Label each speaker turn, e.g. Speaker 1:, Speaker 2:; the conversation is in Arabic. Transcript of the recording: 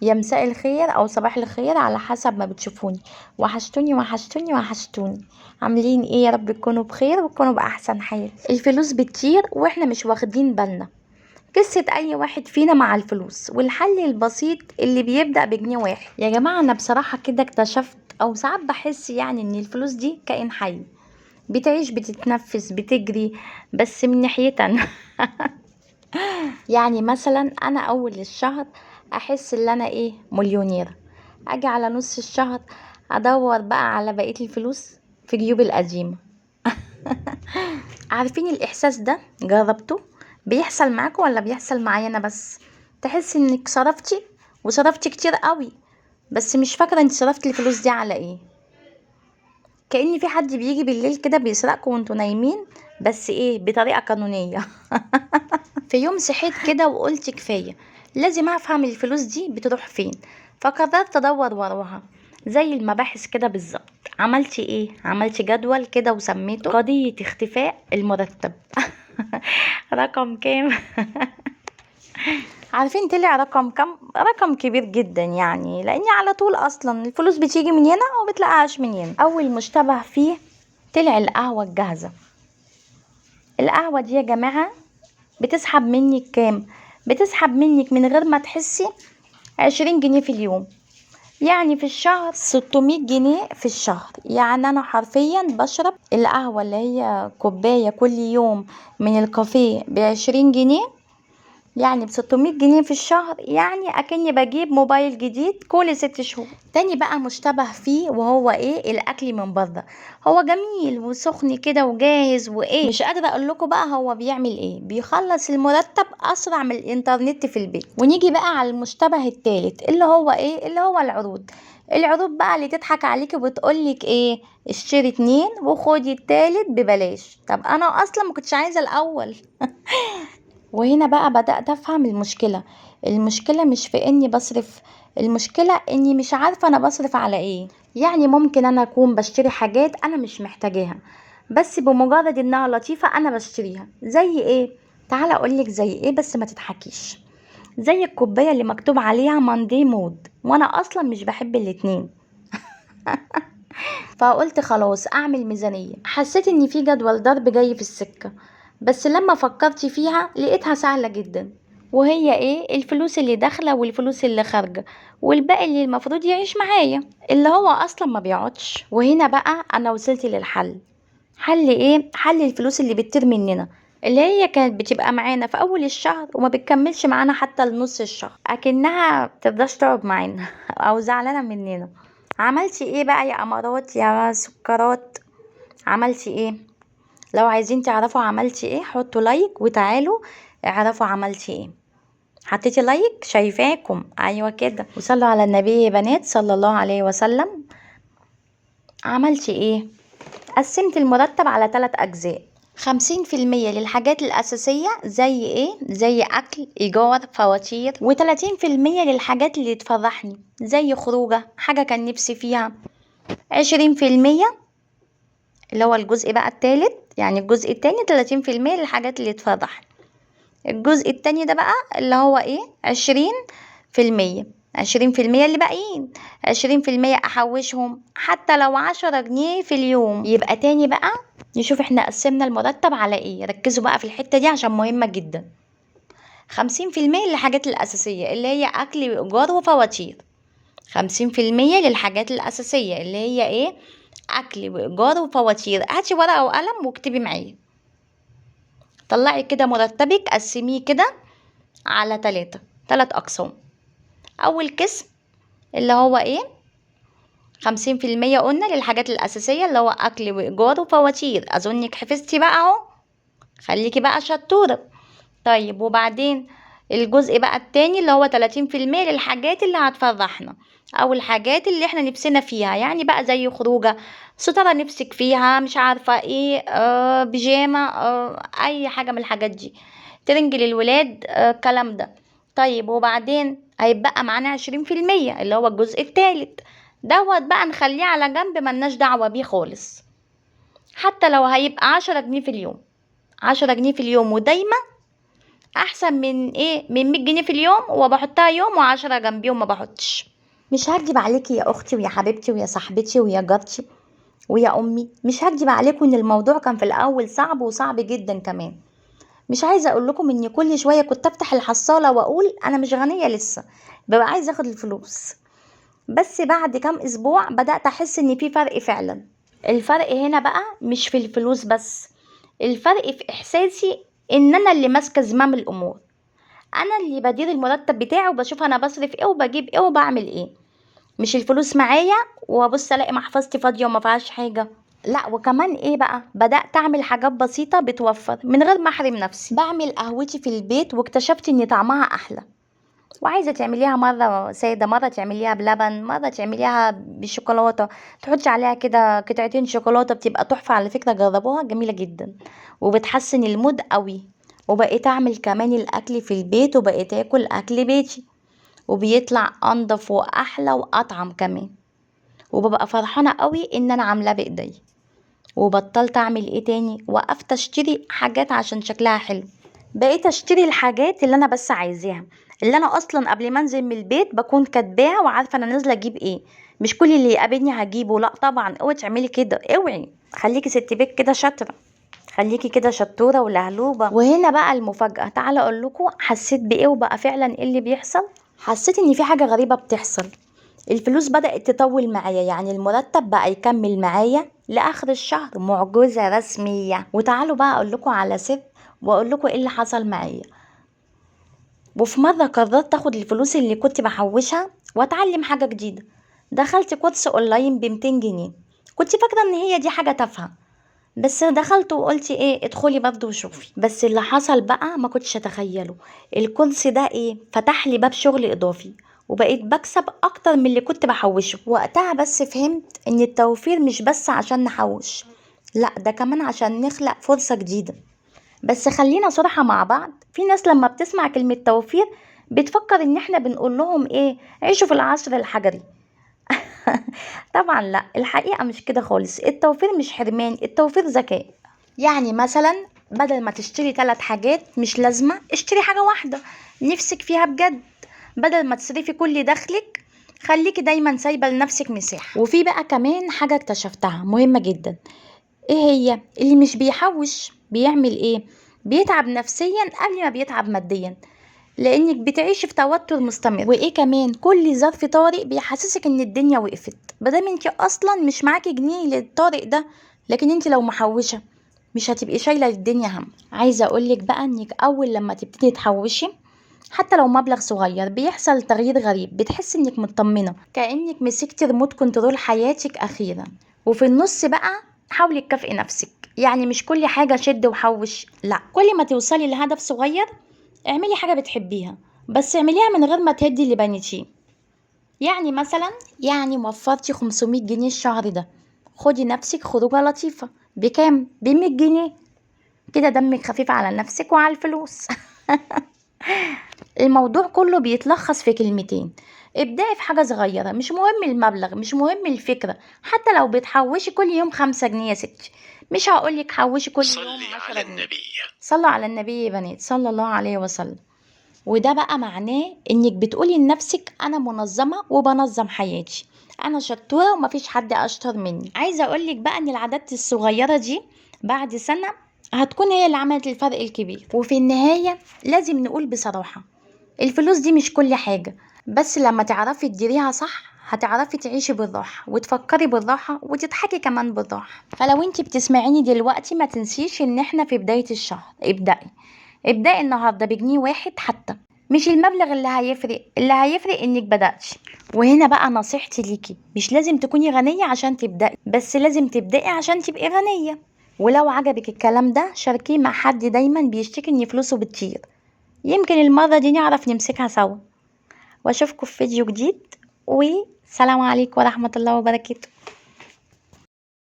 Speaker 1: يا مساء الخير او صباح الخير على حسب ما بتشوفوني. وحشتوني وحشتوني وحشتوني. عاملين ايه؟ يا رب تكونوا بخير وتكونوا باحسن حال. الفلوس بتطير واحنا مش واخدين بالنا. قصة اي واحد فينا مع الفلوس، والحل البسيط اللي بيبدأ بجنيه واحد. يا جماعة انا بصراحة كده اكتشفت، او ساعات بحس يعني ان الفلوس دي كائن حي، بتعيش بتتنفس بتجري، بس من ناحية يعني مثلا انا اول الشهر احس ان انا ايه، مليونيرة. اجي على نص الشهر ادور بقى على بقية الفلوس في جيوبي القديمة. عارفين الاحساس ده؟ جربته؟ بيحصل معاكم ولا بيحصل معايا انا بس؟ تحس انك صرفتي وصرفتي كتير قوي، بس مش فاكرة انت صرفتي الفلوس دي على ايه. كأن في حد بيجي بالليل كده بيسرقكم وانتوا نايمين، بس ايه، بطريقة قانونية. في يوم صحيت كده وقلت كفاية، لازم افهم الفلوس دي بتروح فين. فقررت ادور وراها زي المباحث كده بالظبط. عملت ايه؟ عملت جدول كده وسميته قضية اختفاء المرتب. رقم كام؟ عارفين طلع رقم كام؟ رقم كبير جدا، يعني لاني على طول اصلا الفلوس بتيجي من هنا وبتلاقيهاش من هنا. اول مشتبه فيه طلع القهوة الجاهزة. القهوة دي يا جماعة بتسحب منك كام؟ بتسحب منك من غير ما تحسي 20 جنيه في اليوم. يعني في الشهر 600 جنيه في الشهر. يعني أنا حرفيا بشرب القهوة اللي هي كوباية كل يوم من الكافيه ب20 جنيه، يعني ب600 جنيه في الشهر. يعني أكني بجيب موبايل جديد كل 6 شهور. تاني بقى مشتبه فيه وهو ايه؟ الأكل من بره. هو جميل وسخن كده وجاهز، وايه، مش قادرة اقول لكم بقى هو بيعمل ايه، بيخلص المرتب اسرع من الانترنت في البيت. ونيجي بقى على المشتبه التالت اللي هو ايه؟ اللي هو العروض. العروض بقى اللي تضحك عليكي وبتقولك ايه؟ اشتري 2 وخدي التالت ببلاش. طب انا اصلا ما كنتش عايزة الاول. وهنا بقى بدأت أفهم المشكلة. المشكلة مش في إني بصرف، المشكلة إني مش عارفة أنا بصرف على إيه. يعني ممكن أنا أكون بشتري حاجات أنا مش محتاجاها، بس بمجرد إنها لطيفة أنا بشتريها. زي إيه؟ تعالى أقولك زي إيه بس ما تضحكيش. زي الكوباية اللي مكتوب عليها ماندي مود، وأنا أصلا مش بحب الاتنين. فقلت خلاص اعمل ميزانية. حسيت ان في جدول ضرب جاي في السكة، بس لما فكرت فيها لقيتها سهلة جدا. وهي ايه؟ الفلوس اللي داخلة والفلوس اللي خارجة، والباقي اللي المفروض يعيش معايا، اللي هو اصلا ما بيقعدش. وهنا بقى انا وصلت للحل. حل ايه؟ حل الفلوس اللي بتطير مننا، اللي هي كانت بتبقى معانا في اول الشهر وما بتكملش معانا حتى لنص الشهر، اكنها بترضاش تقعد معانا او زعلانة مننا. عملتي ايه بقى يا امارات يا سكرات؟ عملتي ايه؟ لو عايزين تعرفوا عملتي ايه حطوا لايك وتعالوا اعرفوا عملتي ايه. حطيتي لايك؟ شايفاكم، ايوه كده. وصلوا على النبي يا بنات صلى الله عليه وسلم. عملتي ايه؟ قسمت المرتب على 3 أجزاء. 50% للحاجات الأساسية زي ايه؟ زي أكل، إيجار، فواتير. و30% للحاجات اللي تفرحني زي خروجة، حاجة كان نفسي فيها. 20% اللي هو الجزء بقى التالت، يعني الجزء التاني 30% للحاجات اللي تفرحني. الجزء التاني ده بقى اللي هو ايه؟ 20%. 20% اللي باقيين، 20% احوشهم حتى لو 10 جنيه في اليوم. يبقى تاني بقى نشوف احنا قسمنا المرتب على ايه. ركزوا بقى في الحتة دي عشان مهمة جدا. 50% للحاجات الأساسية اللي هي أكل وإيجار وفواتير. 50% للحاجات الأساسية اللي هي ايه؟ أكل وإيجار وفواتير. هاتي ورقة وقلم واكتبي معايا. طلعي كده مرتبك، قسميه كده على 3 أقسام. أول قسم اللي هو ايه؟ 50% قلنا للحاجات الأساسية اللي هو أكل وإيجار وفواتير. أظنك حفظتي بقى اهو، خليكي بقى شطورة. طيب وبعدين الجزء بقى التاني اللي هو 30% للحاجات اللي هتفرحنا، او الحاجات اللي احنا نفسنا فيها. يعني بقى زي خروجه، ستارة نفسك فيها، مش عارفة ايه، بيجامة، اي حاجة من الحاجات دي، ترنج للولاد، الكلام ده. طيب وبعدين هيبقى معانا 20% اللي هو الجزء التالت. دوت بقى نخليه على جنب، ملناش دعوة بيه خالص. حتى لو هيبقى 10 جنيه في اليوم، 10 جنيه في اليوم ودايما احسن من ايه، من 100 جنيه في اليوم وبحطها يوم و10 جنبيهم ما بحطش. مش هكدب عليكي يا اختي ويا حبيبتي ويا صاحبتي ويا جارتي ويا امي، مش هكدب عليكم ان الموضوع كان في الاول صعب وصعب جدا كمان. مش عايزه اقول لكم اني كل شويه كنت افتح الحصاله واقول انا مش غنيه لسه، ببقى عايزه اخد الفلوس. بس بعد كام اسبوع بدات احس ان في فرق فعلا. الفرق هنا بقى مش في الفلوس بس، الفرق في احساسي ان انا اللي ماسكه زمام الامور. انا اللي بدير المرتب بتاعي وبشوف انا بصرف ايه وبجيب ايه وبعمل ايه، مش الفلوس معايا وابص الاقي محفظتي فاضيه وما فيهاش حاجه. لا وكمان ايه بقى، بدات اعمل حاجات بسيطه بتوفر من غير ما احرم نفسي. بعمل قهوتي في البيت واكتشفت ان طعمها احلى. وعايزه تعمليها مره ساده، مره تعمليها بلبن، مره تعمليها بالشوكولاته، تحطي عليها كده قطعتين شوكولاته، بتبقى تحفه على فكره، جربوها جميله جدا وبتحسن المود قوي. وبقيت اعمل كمان الاكل في البيت وبقيت اكل اكل بيتي وبيطلع انضف واحلى واطعم كمان، وببقى فرحانه قوي ان انا عاملاه بايدي. وبطلت اعمل ايه تاني، وقفت اشتري حاجات عشان شكلها حلو. بقيت اشتري الحاجات اللي انا بس عايزاها، اللي انا اصلا قبل ما انزل من البيت بكون كاتباها وعارفه انا نازله اجيب ايه. مش كل اللي يقابلني هجيبه، لا طبعا، اوعي تعملي كده، اوعي. خليكي ست بيت كده شاطره، خليكي كده شطوره ولهلوبه. وهنا بقى المفاجاه، تعالى اقول لكم حسيت بايه وبقى فعلا ايه اللي بيحصل. حسيت ان في حاجه غريبه بتحصل. الفلوس بدأت تطول معايا، يعني المرتب بقى يكمل معايا لآخر الشهر، معجزة رسمية. وتعالوا بقى أقول لكم على سر وأقول لكم إيه اللي حصل معايا. وفي مرة قررت أخد الفلوس اللي كنت بحوشها وأتعلم حاجة جديدة. دخلت كورس أونلاين ب200 جنيه. كنت فاكرة إن هي دي حاجة تافهة، بس دخلت وقلت ايه، ادخلي برضه وشوفي. بس اللي حصل بقى ما كنتش اتخيله. الكورس ده ايه، فتح لي باب شغل اضافي وبقيت بكسب اكتر من اللي كنت بحوشه. وقتها بس فهمت ان التوفير مش بس عشان نحوش، لا ده كمان عشان نخلق فرصة جديدة. بس خلينا صراحة مع بعض، في ناس لما بتسمع كلمة توفير بتفكر ان احنا بنقول لهم ايه، عيشوا في العصر الحجري. طبعا لا، الحقيقة مش كده خالص. التوفير مش حرمان، التوفير ذكاء. يعني مثلا بدل ما تشتري 3 حاجات مش لازمة، اشتري حاجة واحدة نفسك فيها بجد. بدل ما تصرفي كل دخلك، خليكي دايما سايبة لنفسك مساحة. وفي بقى كمان حاجة اكتشفتها مهمة جدا، ايه هي؟ اللي مش بيحوش بيعمل ايه، بيتعب نفسيا قبل ما بيتعب ماديا، لانك بتعيشي في توتر مستمر. وايه كمان، كل ظرف طارئ بيحسسك ان الدنيا وقفت، بدل انت اصلا مش معاكي جنيه للطارئ ده. لكن انت لو محوشه مش هتبقي شايله الدنيا هم. عايزه اقولك بقى انك اول لما تبتدي تحوشي حتى لو مبلغ صغير بيحصل تغيير غريب، بتحسي انك مطمنه كانك مسكتي ريموت كنترول حياتك اخيرا. وفي النص بقى حاولي تكافئي نفسك، يعني مش كل حاجه شد وحوش، لا، كل ما توصلي لهدف صغير اعملي حاجة بتحبيها، بس اعمليها من غير ما تهدي اللي بنيتيه. يعني مثلا، يعني وفرتي 500 جنيه الشهر ده، خدي نفسك خروجة لطيفة بكام، ب100 جنيه. كده دمك خفيف على نفسك وعلى الفلوس. الموضوع كله بيتلخص في كلمتين، ابدأي في حاجة صغيرة، مش مهم المبلغ، مش مهم الفكرة. حتى لو بتحوشي كل يوم 5 جنيه يا ستي، مش هقولك حوشي كل يوم 10 جنيه. صلوا على النبي يا بنات، صلى الله عليه وسلم. وده بقى معناه انك بتقولي لنفسك انا منظمة وبنظم حياتي، انا شطورة ومفيش حد اشطر مني. عايزة اقولك بقى ان العادات الصغيرة دي بعد سنة هتكون هي اللي عملت الفرق الكبير. وفي النهاية لازم نقول بصراحة، الفلوس دي مش كل حاجة، بس لما تعرفي تديريها صح هتعرفي تعيشي بالراحة وتفكري بالراحة وتضحكي كمان بالراحة. فلو انتي بتسمعيني دلوقتي ما تنسيش ان احنا في بداية الشهر، ابدأي النهاردة بجنيه واحد حتى، مش المبلغ اللي هيفرق، اللي هيفرق انك بدأتي. وهنا بقى نصيحتي ليكي، مش لازم تكوني غنية عشان تبدأي، بس لازم تبدأي عشان تبقي غنية. ولو عجبك الكلام ده شاركيه مع حد دايما بيشتكي ان فلوسه بتطير، يمكن المرة دي نعرف نمسكها سوا. واشوفكم في فيديو جديد، وسلام عليكم ورحمة الله وبركاته.